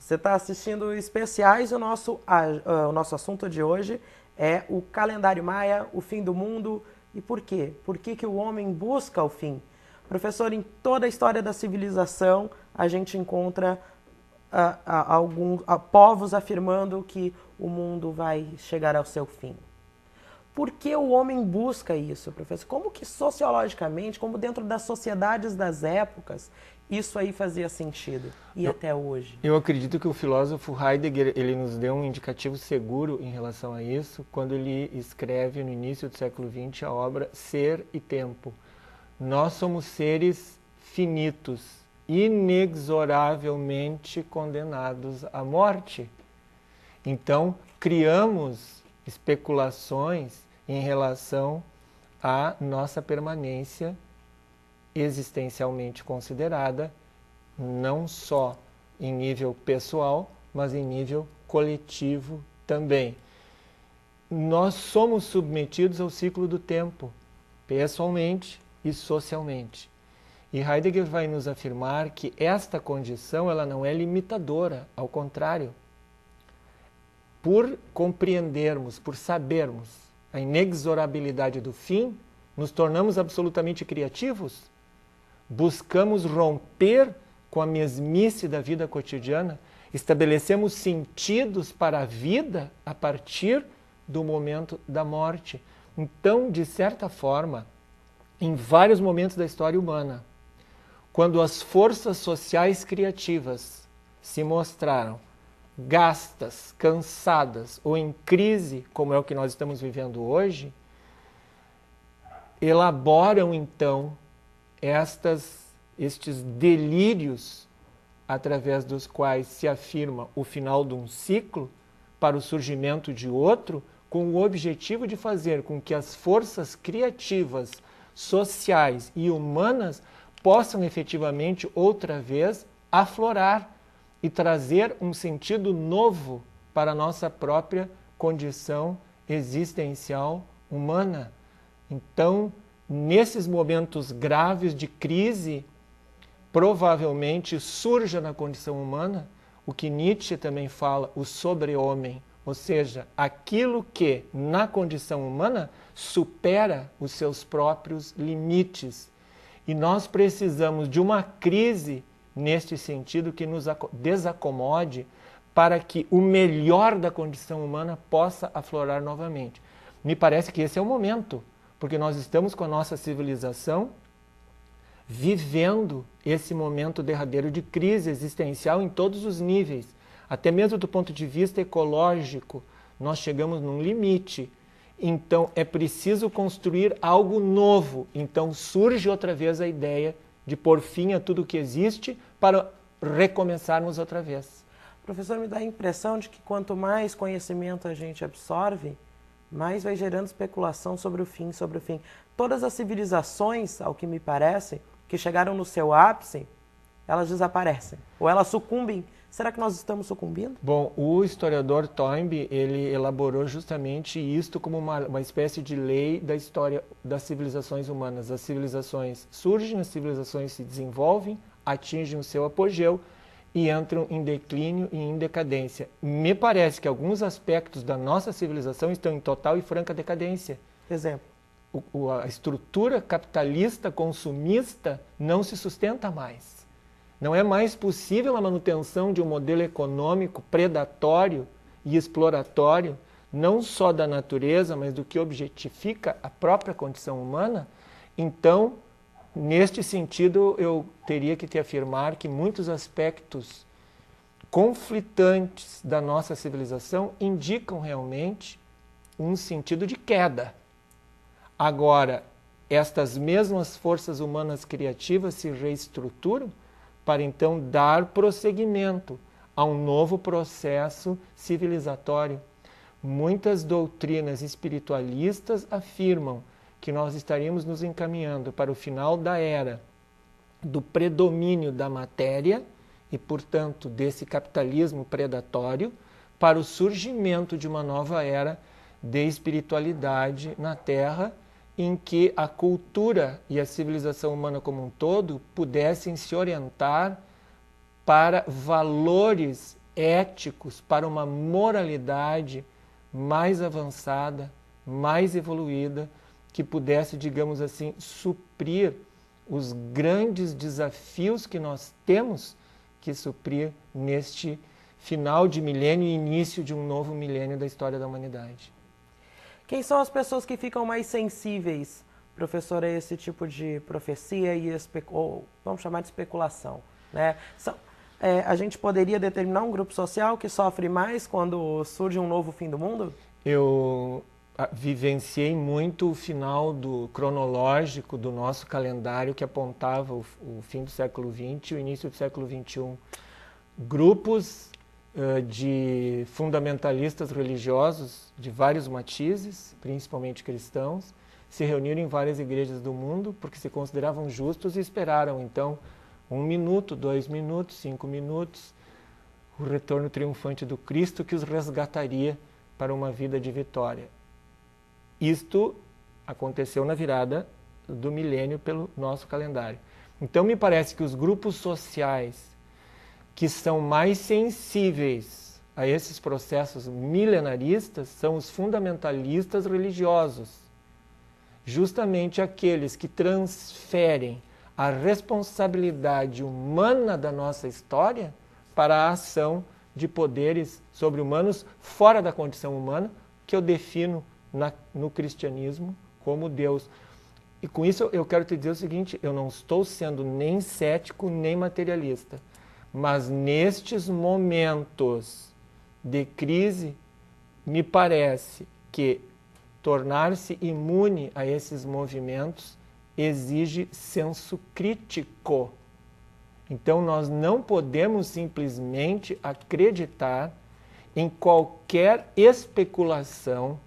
Você está assistindo especiais. O nosso assunto de hoje é o calendário maia, o fim do mundo. E por quê? Por que o homem busca o fim? Professor, em toda a história da civilização, a gente encontra alguns povos afirmando que o mundo vai chegar ao seu fim. Por que o homem busca isso, professor? Como que sociologicamente, como dentro das sociedades das épocas, isso aí fazia sentido? E até hoje? Eu acredito que o filósofo Heidegger, ele nos deu um indicativo seguro em relação a isso, quando ele escreve no início do século XX a obra Ser e Tempo. Nós somos seres finitos, inexoravelmente condenados à morte. Então, criamos especulações em relação à nossa permanência existencialmente considerada, não só em nível pessoal, mas em nível coletivo também. Nós somos submetidos ao ciclo do tempo, pessoalmente e socialmente. E Heidegger vai nos afirmar que esta condição ela não é limitadora, ao contrário. Por compreendermos, por sabermos a inexorabilidade do fim, nos tornamos absolutamente criativos, buscamos romper com a mesmice da vida cotidiana, estabelecemos sentidos para a vida a partir do momento da morte. Então, de certa forma, em vários momentos da história humana, quando as forças sociais criativas se mostraram gastas, cansadas ou em crise, como é o que nós estamos vivendo hoje, elaboram então estes delírios através dos quais se afirma o final de um ciclo para o surgimento de outro, com o objetivo de fazer com que as forças criativas, sociais e humanas possam efetivamente outra vez aflorar e trazer um sentido novo para a nossa própria condição existencial humana. Então, nesses momentos graves de crise, provavelmente surja na condição humana o que Nietzsche também fala, o sobre-homem, ou seja, aquilo que na condição humana supera os seus próprios limites. E nós precisamos de uma crise neste sentido que nos desacomode para que o melhor da condição humana possa aflorar novamente. Me parece que esse é o momento, porque nós estamos com a nossa civilização vivendo esse momento derradeiro de crise existencial em todos os níveis. Até mesmo do ponto de vista ecológico, nós chegamos num limite. Então, é preciso construir algo novo. Então, surge outra vez a ideia de pôr fim a tudo que existe para recomeçarmos outra vez. Professor, me dá a impressão de que quanto mais conhecimento a gente absorve, mais vai gerando especulação sobre o fim, sobre o fim. Todas as civilizações, ao que me parece, que chegaram no seu ápice, elas desaparecem, ou elas sucumbem. Será que nós estamos sucumbindo? Bom, o historiador Toynbee, ele elaborou justamente isto como uma espécie de lei da história das civilizações humanas. As civilizações surgem, as civilizações se desenvolvem, atingem o seu apogeu e entram em declínio e em decadência. Me parece que alguns aspectos da nossa civilização estão em total e franca decadência. Exemplo. A estrutura capitalista, consumista, não se sustenta mais. Não é mais possível a manutenção de um modelo econômico predatório e exploratório, não só da natureza, mas do que objetifica a própria condição humana. Então, neste sentido, eu teria que te afirmar que muitos aspectos conflitantes da nossa civilização indicam realmente um sentido de queda. Agora, estas mesmas forças humanas criativas se reestruturam para então dar prosseguimento a um novo processo civilizatório. Muitas doutrinas espiritualistas afirmam que nós estaríamos nos encaminhando para o final da era do predomínio da matéria e, portanto, desse capitalismo predatório, para o surgimento de uma nova era de espiritualidade na Terra, em que a cultura e a civilização humana como um todo pudessem se orientar para valores éticos para uma moralidade mais avançada, mais evoluída, que pudesse, digamos assim, suprir os grandes desafios que nós temos que suprir neste final de milênio e início de um novo milênio da história da humanidade. Quem são as pessoas que ficam mais sensíveis, professor, a esse tipo de profecia e ou vamos chamar de especulação, né? A gente poderia determinar um grupo social que sofre mais quando surge um novo fim do mundo? Eu vivenciei muito o final cronológico do nosso calendário que apontava o fim do século XX e o início do século XXI. Grupos de fundamentalistas religiosos de vários matizes, principalmente cristãos, se reuniram em várias igrejas do mundo porque se consideravam justos e esperaram, então, 1 minuto, 2 minutos, 5 minutos, o retorno triunfante do Cristo que os resgataria para uma vida de vitória. Isto aconteceu na virada do milênio pelo nosso calendário. Então, me parece que os grupos sociais que são mais sensíveis a esses processos milenaristas são os fundamentalistas religiosos. Justamente aqueles que transferem a responsabilidade humana da nossa história para a ação de poderes sobre-humanos fora da condição humana, que eu defino no cristianismo como Deus. E com isso eu quero te dizer o seguinte, eu não estou sendo nem cético nem materialista, mas nestes momentos de crise, me parece que tornar-se imune a esses movimentos exige senso crítico. Então nós não podemos simplesmente acreditar em qualquer especulação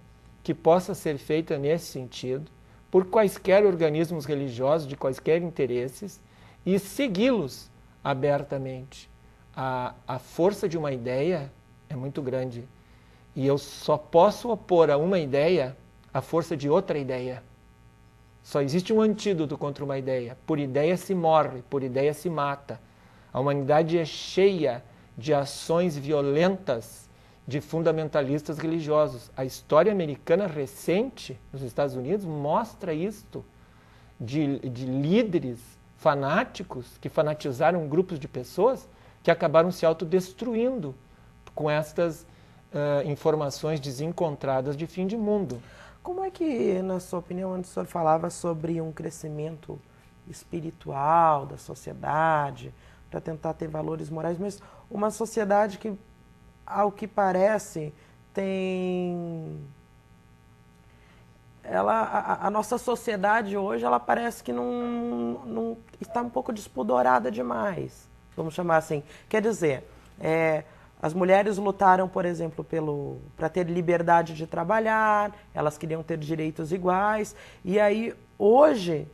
que possa ser feita nesse sentido, por quaisquer organismos religiosos de quaisquer interesses, e segui-los abertamente. A força de uma ideia é muito grande, e eu só posso opor a uma ideia a força de outra ideia. Só existe um antídoto contra uma ideia. Por ideia se morre, por ideia se mata. A humanidade é cheia de ações violentas de fundamentalistas religiosos. A história americana recente, nos Estados Unidos, mostra isto, de líderes fanáticos que fanatizaram grupos de pessoas que acabaram se autodestruindo com estas informações desencontradas de fim de mundo. Como é que, na sua opinião, antes o senhor falava sobre um crescimento espiritual da sociedade, para tentar ter valores morais, mas uma sociedade que, ao que parece, tem... a nossa sociedade hoje, ela parece que não está um pouco despudorada demais, vamos chamar assim. Quer dizer, as mulheres lutaram, por exemplo, para ter liberdade de trabalhar, elas queriam ter direitos iguais, e aí, hoje,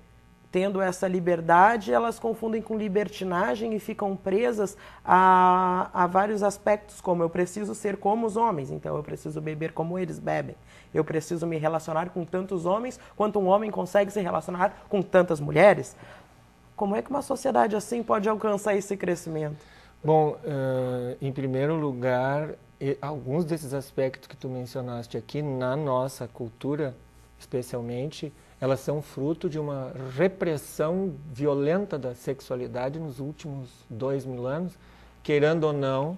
tendo essa liberdade, elas confundem com libertinagem e ficam presas a vários aspectos, como eu preciso ser como os homens, então eu preciso beber como eles bebem, eu preciso me relacionar com tantos homens quanto um homem consegue se relacionar com tantas mulheres. Como é que uma sociedade assim pode alcançar esse crescimento? Bom, em primeiro lugar, alguns desses aspectos que tu mencionaste aqui, na nossa cultura, especialmente, elas são fruto de uma repressão violenta da sexualidade nos últimos 2000 anos, querendo ou não,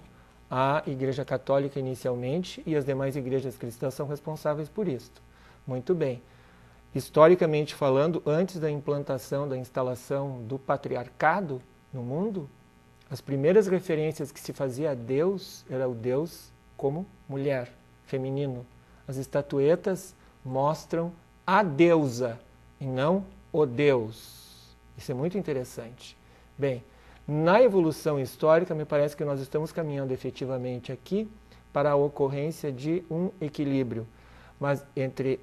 a Igreja Católica inicialmente e as demais igrejas cristãs são responsáveis por isso. Muito bem. Historicamente falando, antes da implantação, da instalação do patriarcado no mundo, as primeiras referências que se fazia a Deus era o Deus como mulher, feminino. As estatuetas mostram a deusa e não o Deus. Isso é muito interessante. Bem, na evolução histórica, me parece que nós estamos caminhando efetivamente aqui para a ocorrência de um equilíbrio, mas entre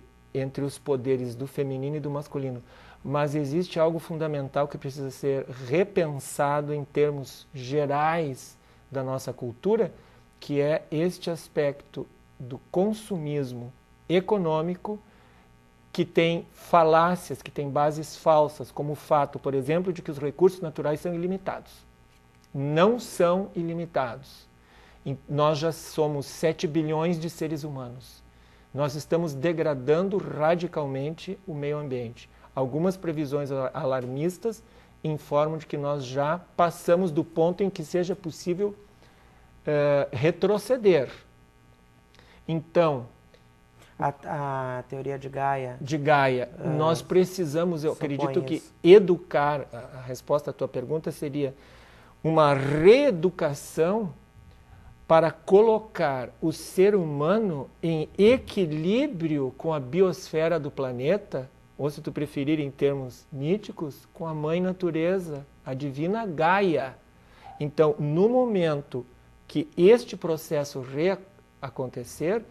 os poderes do feminino e do masculino. Mas existe algo fundamental que precisa ser repensado em termos gerais da nossa cultura, que é este aspecto do consumismo econômico, que tem falácias, que tem bases falsas, como o fato, por exemplo, de que os recursos naturais são ilimitados. Não são ilimitados. Nós já somos 7 bilhões de seres humanos. Nós estamos degradando radicalmente o meio ambiente. Algumas previsões alarmistas informam de que nós já passamos do ponto em que seja possível retroceder. Então, a teoria de Gaia. Nós precisamos, eu acredito que isso. educar, a resposta à tua pergunta seria uma reeducação para colocar o ser humano em equilíbrio com a biosfera do planeta, ou se tu preferir em termos míticos, com a mãe natureza, a divina Gaia. Então, no momento que este processo acontecer,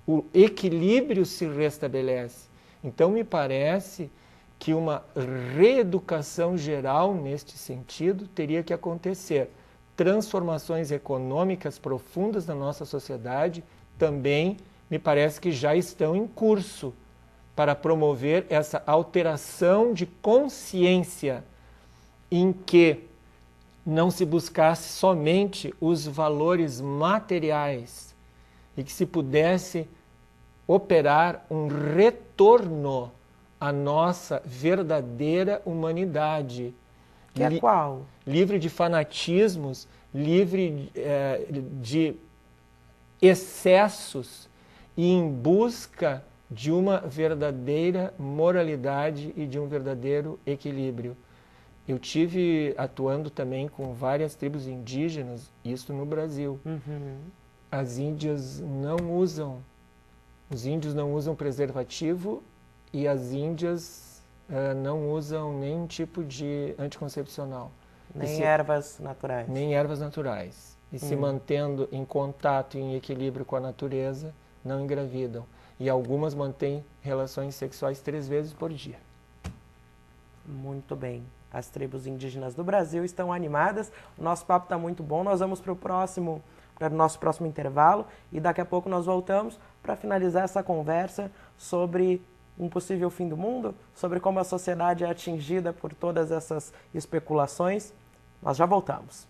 o equilíbrio se restabelece. Então, me parece que uma reeducação geral neste sentido teria que acontecer. Transformações econômicas profundas na nossa sociedade também me parece que já estão em curso para promover essa alteração de consciência em que não se buscasse somente os valores materiais e que se pudesse operar um retorno à nossa verdadeira humanidade. Que é qual? Livre de fanatismos, livre de excessos e em busca de uma verdadeira moralidade e de um verdadeiro equilíbrio. Eu tive atuando também com várias tribos indígenas, isso no Brasil. As índias não usam, os índios não usam preservativo e as índias não usam nenhum tipo de anticoncepcional. Nem ervas naturais. Nem ervas naturais. E se mantendo em contato e em equilíbrio com a natureza, não engravidam. E algumas mantêm relações sexuais 3 vezes por dia. Muito bem. As tribos indígenas do Brasil estão animadas. O nosso papo está muito bom. Nós vamos para o nosso próximo intervalo. E daqui a pouco nós voltamos para finalizar essa conversa sobre um possível fim do mundo, sobre como a sociedade é atingida por todas essas especulações. Nós já voltamos.